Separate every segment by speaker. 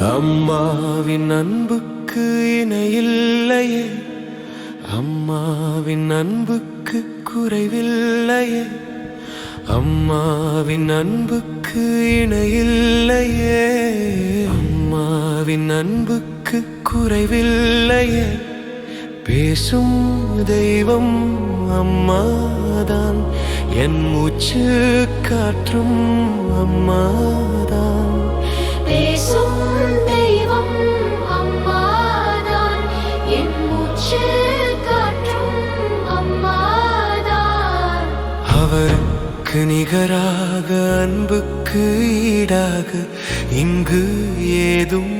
Speaker 1: அம்மாவின் அன்புக்கு இணையில்லையே, அம்மாவின் அன்புக்கு குறைவில்லையே, அம்மாவின் அன்புக்கு இணையில்லையே, அம்மாவின் அன்புக்கு குறைவில்லையே. பேசும் தெய்வம் அம்மாதான், என் மூச்சு காற்றும் அம்மாதான்.
Speaker 2: பேசும் தெய்வம் அம்மாதான், என் மூச்சு காற்றும் அம்மாதான்.
Speaker 1: அவருக்கு நிகராக அன்புக்கு ஈடாக இங்கு ஏதும்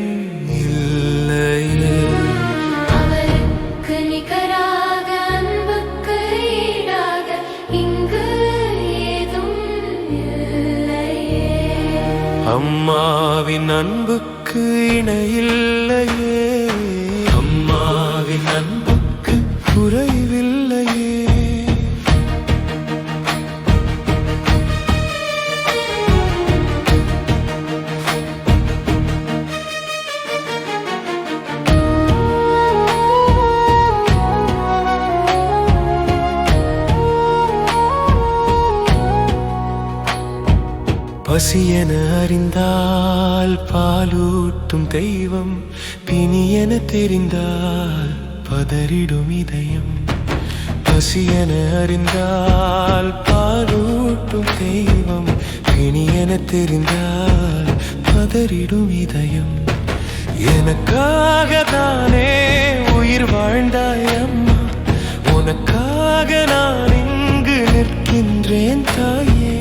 Speaker 1: இல்லையே.
Speaker 2: அவருக்கு நிகராக அன்புக்கு ஈடாக இங்கு ஏதும் இல்லையே.
Speaker 1: அம்மாவின் அன்புக்கு இணையில்லையே, அம்மாவின் அன்புக்கு குறைவில்லையே. பசியென அறிந்தால் பாலூட்டும் தெய்வம், பிணியென தெரிந்தால் பதறிடும் இதயம். பசியென அறிந்தால் பாலூட்டும் தெய்வம், பிணியென தெரிந்தால் பதறிடும் இதயம். எனக்காக தானே உயிர் வாழ்ந்தாய் அம்மா, உனக்காக நான் இங்கு நிற்கின்றேன் தாயே.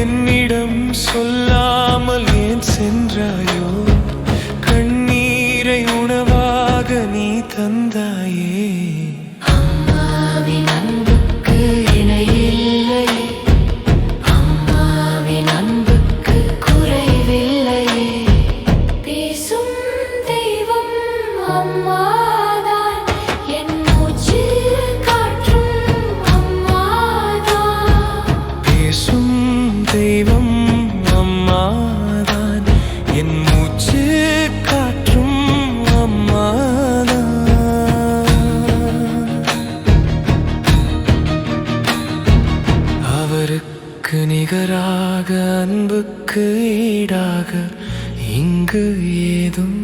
Speaker 1: என்னிடம் சொல்லாமல் ஏன் சென்றாயோ, கண்ணீரை உணவாக நீ தந்தாயே.
Speaker 2: அம்மாவின் அன்புக்கு இணையில்லையே, அம்மாவின் அன்புக்கு குறைவில்லையே. பேசும் தெய்வம் அம்மாதான், என் மூச்சு காற்றும் அம்மாதான்.
Speaker 1: பேசும் தெய்வம் அம்மாதான், என் மூச்சு காற்றும் அம்மாதான். அவருக்கு நிகராக அன்புக்கு ஈடாக இங்கு ஏதும்